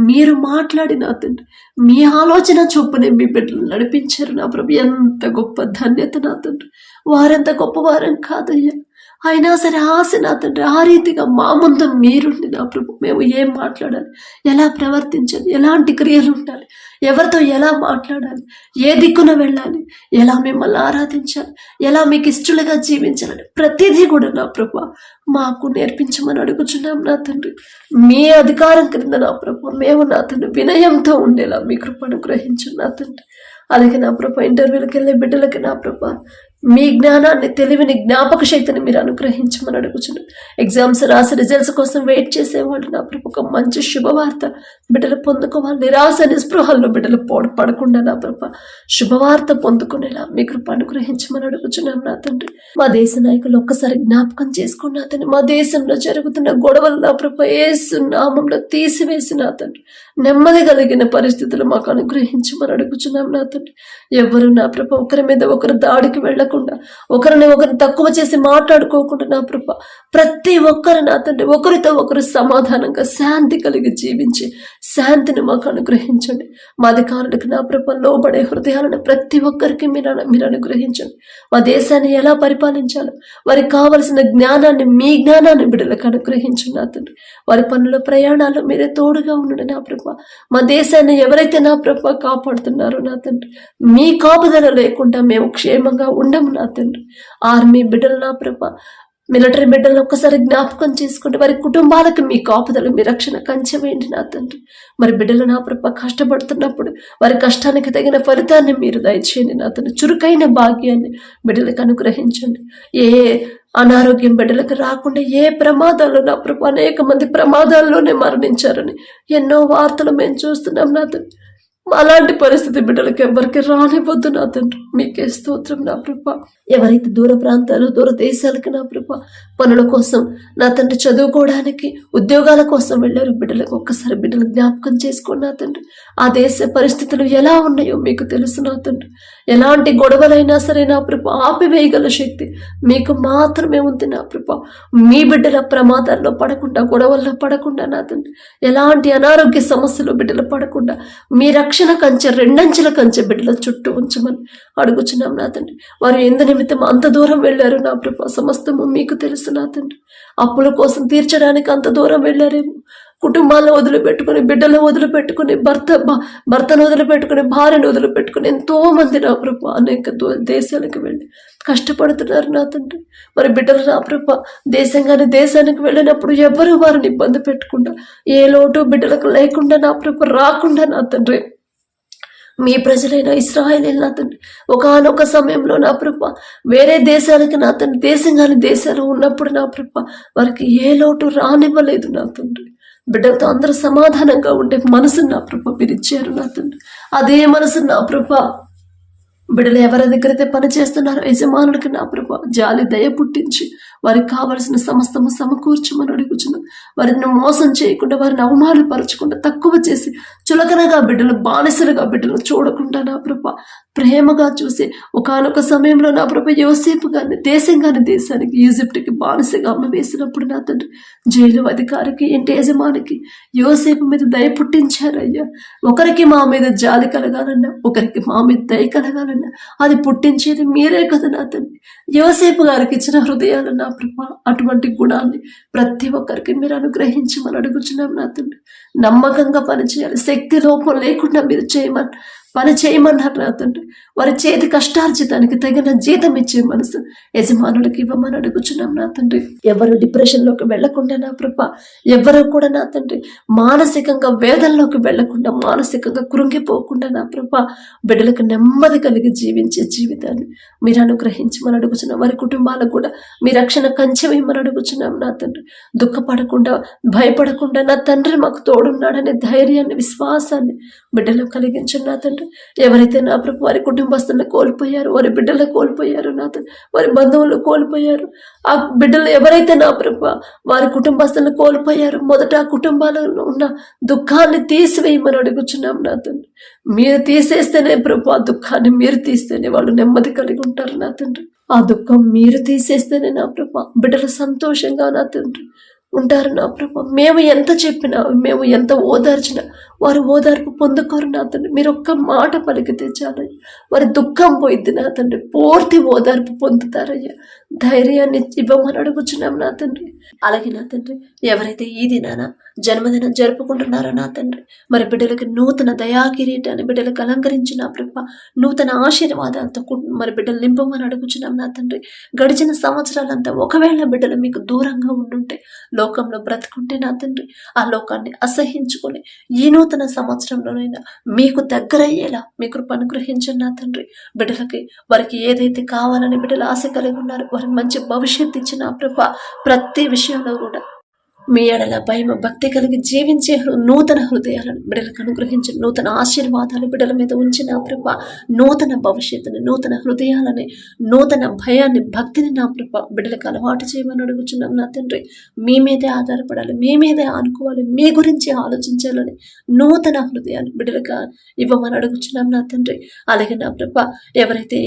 మీరు మాట్లాడి నా తండ్రి మీ ఆలోచన చొప్పునే మీ బిడ్డలు నడిపించారు నా ప్రభు. ఎంత గొప్ప ధన్యత నా తండ్రి. వారెంత గొప్పవారం కాదయ్యా, అయినా సరే ఆశ నా తండ్రి ఆ రీతిగా మా ముందు మీరుండి నా ప్రభు మేము ఏం మాట్లాడాలి, ఎలా ప్రవర్తించాలి, ఎలాంటి క్రియలు ఉండాలి, ఎవరితో ఎలా మాట్లాడాలి, ఏ దిక్కున వెళ్ళాలి, ఎలా మిమ్మల్ని ఆరాధించాలి, ఎలా మీకు ఇష్టలుగా జీవించాలని ప్రతిదీ కూడా నా ప్రభు మాకు నేర్పించమని అడుగుచున్నాం నా తండ్రి. మీ అధికారం క్రింద నా ప్రభు మేము నా తండ్రి వినయంతో ఉండేలా మీ కృపను గ్రహించు నా తండ్రి. అలాగే నా ప్రభు ఇంటర్వ్యూలకు వెళ్ళే బిడ్డలకి నా ప్రభు మీ జ్ఞానాన్ని, తెలివిని, జ్ఞాపక శక్తిని మీరు అనుగ్రహించమని అడుగుచున్నాను. ఎగ్జామ్స్ రాసి రిజల్ట్స్ కోసం వెయిట్ చేసేవాళ్ళు నా ప్రభు ఒక మంచి శుభవార్త బిడ్డలు పొందుకోవాలి. నిరాశ నిస్పృహల్లో బిడ్డలు పడకుండా నా ప్రభు శుభవార్త పొందుకునేలా మీ కృప అనుగ్రహించమని అడుగుచున్నాను నా తండ్రి. మా దేశ నాయకులు ఒక్కసారి జ్ఞాపకం చేసుకుని నా తండ్రి, మా దేశంలో జరుగుతున్న గొడవలు నా ప్రభు యేసు నామంలో తీసివేసి నా తండ్రి నెమ్మది కలిగిన పరిస్థితులు మాకు అనుగ్రహించమని అడుగుచున్నాం నా తండ్రి. ఎవరు నా ప్రభు ఒకరి మీద ఒకరు దాడికి వెళ్లకుండా, ఒకరిని ఒకరిని తక్కువ చేసి మాట్లాడుకోకుండా నా ప్రభు ప్రతి ఒక్కరు నా తండ్రి ఒకరితో ఒకరు సమాధానంగా శాంతి కలిగి జీవించి శాంతిని మాకు అనుగ్రహించండి. మా అధికారులకు నా ప్రభు లోబడే హృదయాలను ప్రతి ఒక్కరికి మీరు అనుగ్రహించండి. మా దేశాన్ని ఎలా పరిపాలించాలో వారికి కావలసిన జ్ఞానాన్ని, మీ జ్ఞానాన్ని బిడ్డలకు అనుగ్రహించండి నా తండ్రి. వారి పనుల ప్రయాణాలు మీరే తోడుగా ఉండండి నా ప్రభు. మా దేశాన్ని ఎవరైతే నా ప్రభు కాపాడుతున్నారో నా తండ్రి, మీ కాపుదల లేకుండా మేము క్షేమంగా ఉండము నా తండ్రి. ఆర్మీ బిడ్డలు నా ప్రభు, మిలిటరీ బిడ్డలను ఒక్కసారి జ్ఞాపకం చేసుకుంటే వారి కుటుంబాలకు మీ కాపుదలు, మీ రక్షణ కంచె వేయండి నా తండ్రి. మరి బిడ్డలు నా ప్రభు కష్టపడుతున్నప్పుడు వారి కష్టానికి తగిన ఫలితాన్ని మీరు దయచేయండి నా తండ్రి. చురుకైన భాగ్యాన్ని బిడ్డలకు అనుగ్రహించండి. ఏ అనారోగ్యం బిడ్డలకు రాకుండా, ఏ ప్రమాదాలు నా ప్రభు, అనేక మంది ప్రమాదాల్లోనే మరణించారని ఎన్నో వార్తలు మేము చూస్తున్నాం నా తండ్రి. అలాంటి పరిస్థితి బిడ్డలకు ఎవరికి రానివ్వద్దు నా తండ్రి. మీకే స్తోత్రం నా ప్రభు. ఎవరైతే దూర ప్రాంతాలు, దూర దేశాలకు నా ప్రభు పనుల కోసం నా తండ్రి, చదువుకోవడానికి, ఉద్యోగాల కోసం వెళ్ళారు బిడ్డలకు ఒక్కసారి బిడ్డలు జ్ఞాపకం చేసుకోండి నా తండ్రి. ఆ దేశ పరిస్థితులు ఎలా ఉన్నాయో మీకు తెలుసు నా తండ్రి. ఎలాంటి గొడవలైనా సరే నా ప్రభు ఆపివేయగల శక్తి మీకు మాత్రమే ఉంది నా ప్రభు. మీ బిడ్డల ప్రమాదాల్లో పడకుండా, గొడవల్లో పడకుండా నా తండ్రి, ఎలాంటి అనారోగ్య సమస్యలు బిడ్డలు పడకుండా మీ రక్షణ కంచె, రెండంచెల కంచె బిడ్డల చుట్టూ ఉంచమని అడుగుచున్నాం నా తండ్రి. వారు ఎందు నిమిత్తం అంత దూరం వెళ్ళారు నా ప్రభు, సమస్తము మీకు తెలుసు నా తండ్రి. అప్పుల కోసం తీర్చడానికి అంత దూరం వెళ్ళారేమో, కుటుంబాలను వదిలిపెట్టుకుని, బిడ్డలను వదిలిపెట్టుకుని, భర్తను వదిలిపెట్టుకుని, భార్యను వదిలిపెట్టుకుని ఎంతో మంది నా ప్రభు అనేక దేశాలకు వెళ్ళి కష్టపడుతున్నారు నా తండ్రి. మరి బిడ్డలు నా ప్రభు దేశానికి వెళ్ళినప్పుడు ఎవరు వారిని ఇబ్బంది పెట్టకుండా, ఏ లోటు బిడ్డలకు లేకుండా నా ప్రభు రాకుండా నా తండ్రి, మీ ప్రజలైన ఇశ్రాయేలు నా తండ్రి ఒకానొక సమయంలో నా ప్రభు వేరే దేశాలకి నా తండ్రి, దేశాలు ఉన్నప్పుడు నా ప్రభు వారికి ఏ లోటు రానివ్వలేదు నా తండ్రి. బిడ్డలతో అందరూ సమాధానంగా ఉండే మనసు నా ప్రభు మీరు ఇచ్చారు నా తండ్రి. అదే మనసు నా ప్రభు బిడ్డలు ఎవరి దగ్గరైతే పని చేస్తున్నారో యజమానుడికి నా ప్రభు జాలి, దయ పుట్టించి వారికి కావలసిన సమస్తము సమకూర్చమని అడుగుచున్నాం. వారిని మోసం చేయకుండా, వారిని అవమానపరచకుండా, తక్కువ చేసి చులకనగా బిడ్డలు, బానిసలుగా బిడ్డలు చూడకుండా నా ప్రభు ప్రేమగా చూసి ఒకానొక సమయంలో నా ప్రభు యోసేపు గారిని దేశానికి, ఈజిప్ట్కి బానిసగా అమ్మవేసినప్పుడు నా తండ్రి జైలు అధికారికి, ఇంటి యజమానికి యోసేపు మీద దయ పుట్టించారయ్యా. ఒకరికి మా మీద జాలి కలగాలన్నా, ఒకరికి మా మీద దయ కలగాలన్నా అది పుట్టించేది మీరే కదా నా తండ్రి. యోసేపు గారికి ఇచ్చిన హృదయాలు నా ప్రభు, అటువంటి గుణాన్ని ప్రతి ఒక్కరికి మీరు అనుగ్రహించమని అడుగుచున్నాం నా తండ్రి. నమ్మకంగా పనిచేయాలి, శక్తి లోపం లేకుండా మీరు పని చేయమన్నారు నా తండ్రి. వారి చేతి కష్టార్జితానికి తగిన జీతం ఇచ్చే మనసు యజమానులకి ఇవ్వమని అడుగుచున్నాం నా తండ్రి. ఎవరు డిప్రెషన్లోకి వెళ్లకుండా నా ప్రభు, ఎవరు కూడా నా తండ్రి మానసికంగా వేదనలోకి వెళ్లకుండా, మానసికంగా కృంగిపోకుండా నా ప్రభు బిడ్డలకు నెమ్మది కలిగి జీవించే జీవితాన్ని మీరు అనుగ్రహించమని అడుగుచున్నాం. వారి కుటుంబాలకు కూడా మీ రక్షణ కంచెమని అడుగుచున్నాం నా తండ్రి. దుఃఖపడకుండా, భయపడకుండా నా తండ్రి మాకు తోడున్నాడనే ధైర్యాన్ని, విశ్వాసాన్ని బిడ్డలు కలిగించండి నా తండ్రి. ఎవరైతే నా ప్రభు వారి కుటుంబస్తులను కోల్పోయారు, వారి బిడ్డలను కోల్పోయారు నా తండ్రి, వారి బంధువులను కోల్పోయారు, ఆ బిడ్డలు ఎవరైతే నా ప్రభు వారి కుటుంబస్తులను కోల్పోయారు, మొదట ఆ కుటుంబాలలో ఉన్న దుఃఖాన్ని తీసివేయమని అడుగుచున్నాం నా తండ్రి. మీరు తీసేస్తేనే ప్రభు, ఆ దుఃఖాన్ని మీరు తీస్తేనే వాళ్ళు నెమ్మది కలిగి ఉంటారు నా తండ్రి. ఆ దుఃఖం మీరు తీసేస్తేనే నా ప్రభు బిడ్డలు సంతోషంగా నా తండ్రి ఉంటారు నా ప్రభు. మేము ఎంత చెప్పినా, మేము ఎంత ఓదార్చినా వారు ఓదార్పు పొందుకోరు నా తండ్రి. మీరు ఒక్క మాట పలికితే చాలయ్యా, వారి దుఃఖం పోయిద్ది నా తండ్రి, పూర్తి ఓదార్పు పొందుతారయ్యా. ధైర్యాన్ని ఇవ్వమని అడుగుచున్నాం నా తండ్రి. అలాగే నా తండ్రి ఎవరైతే ఈ దినాన జన్మదినం జరుపుకుంటున్నారా నా తండ్రి, మరి బిడ్డలకి నూతన దయా కిరీటాన్ని బిడ్డలకు అలంకరించిన ప్రభ, నూతన ఆశీర్వాదాలతో మరి బిడ్డలు నింపమని అడుగుచున్నాం నా తండ్రి. గడిచిన సంవత్సరాలంతా ఒకవేళ బిడ్డలు మీకు దూరంగా ఉండుంటే, లోకంలో బ్రతుకుంటే నా తండ్రి, ఆ లోకాన్ని అసహించుకొని ఈ నూతన సంవత్సరంలోనైనా మీకు దగ్గరయ్యేలా మీ కృప అనుగ్రహించండి నా తండ్రి. బిడ్డలకి వారికి ఏదైతే కావాలని బిడ్డలు ఆశ కలిగి ఉన్నారు, వారికి మంచి భవిష్యత్తు ఇచ్చిన ప్రభ, ప్రతి విషయంలో కూడా మీ ఎడల భయం భక్తి కలిగి జీవించే నూతన హృదయాలను బిడ్డలకు అనుగ్రహించి, నూతన ఆశీర్వాదాలు బిడ్డల మీద ఉంచిన ప్రభ, నూతన భవిష్యత్తుని, నూతన హృదయాలని, నూతన భయాన్ని, భక్తిని నా ప్రభ బిడ్డలకు అలవాటు చేయమని అడుగుచున్నాం నా తండ్రి. మీ మీదే ఆధారపడాలి, మీ మీదే ఆనుకోవాలి, మీ గురించి ఆలోచించాలని నూతన హృదయాన్ని బిడ్డలకు ఇవ్వమని అడుగుచున్నాం నా తండ్రి. అలాగే నా ప్రభ, ఎవరైతే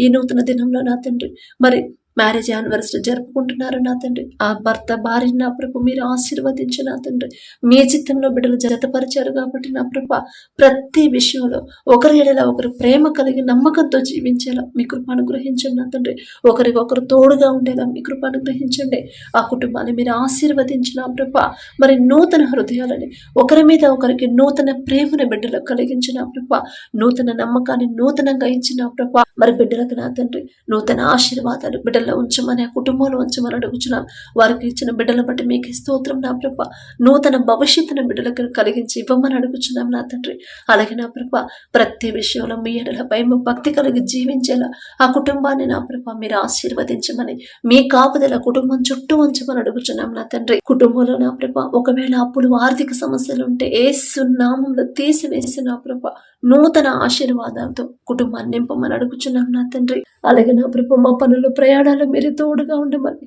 ఈ నూతన దినంలో నా తండ్రి మరి మ్యారేజ్ యానివర్సరీ జరుపుకుంటున్నారు నా తండ్రి, ఆ భర్త భార్యని నా ప్రభు మీరు ఆశీర్వదించి నా తండ్రి, మీ చిత్తంలో బిడ్డలు జతపరిచారు కాబట్టి నా ప్రభ, ప్రతి విషయంలో ఒకరి ఎడల ఒకరు ప్రేమ కలిగి నమ్మకంతో జీవించేలా మీ కృప అనుగ్రహించండి నా తండ్రి. ఒకరికొకరు తోడుగా ఉండేలా మీ కృప అనుగ్రహించండి. ఆ కుటుంబాన్ని మీరు ఆశీర్వదించిన ప్రభ, మరి నూతన హృదయాలని, ఒకరి మీద ఒకరికి నూతన ప్రేమను బిడ్డలకు కలిగించిన ప్రభ, నూతన నమ్మకాన్ని నూతనంగా ఇచ్చిన ప్రభ, మరి బిడ్డలకు నా తండ్రి నూతన ఆశీర్వాదాలు బిడ్డలు ఉంచమని, ఆ కుటుంబంలో ఉంచమని అడుగుచున్నాం. వారికి ఇచ్చిన బిడ్డల బట్టి మీకు స్తోత్రం నా ప్రభ. నూతన భవిష్యత్తును బిడ్డలకు కలిగించి ఇవ్వమని అడుగుచున్నాం నా తండ్రి. అలాగే నా ప్రభ, ప్రతి విషయంలో మీ ఎడల భయం భక్తి కలిగి జీవించేలా ఆ కుటుంబాన్ని నా ప్రభ మీరు ఆశీర్వదించమని, మీ కాపుదల కుటుంబం చుట్టూ ఉంచమని అడుగుచున్నాం నా తండ్రి. కుటుంబంలో నా ప్రభ ఒకవేళ అప్పులు ఆర్థిక సమస్యలు ఉంటే యేసు నామములో తీసివేసి నా ప్రభ నూతన ఆశీర్వాదాలతో కుటుంబాన్ని నింపమని అడుగుచున్నాం నా తండ్రి. అలాగే నా ప్రభ మా పనులు ప్రయాణాలు మీరు తోడుగా ఉండమని,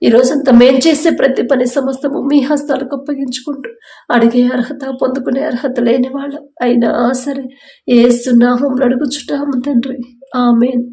ఈ రోజంతా మేము చేసే ప్రతి పని సమస్తము మీ హస్తాలకు అప్పగించుకుంటూ, అడిగే అర్హత పొందుకునే అర్హత లేని వాళ్ళం అయినా సరే యేసు నామములో అడుగుచున్నాము తండ్రి. ఆమేన్.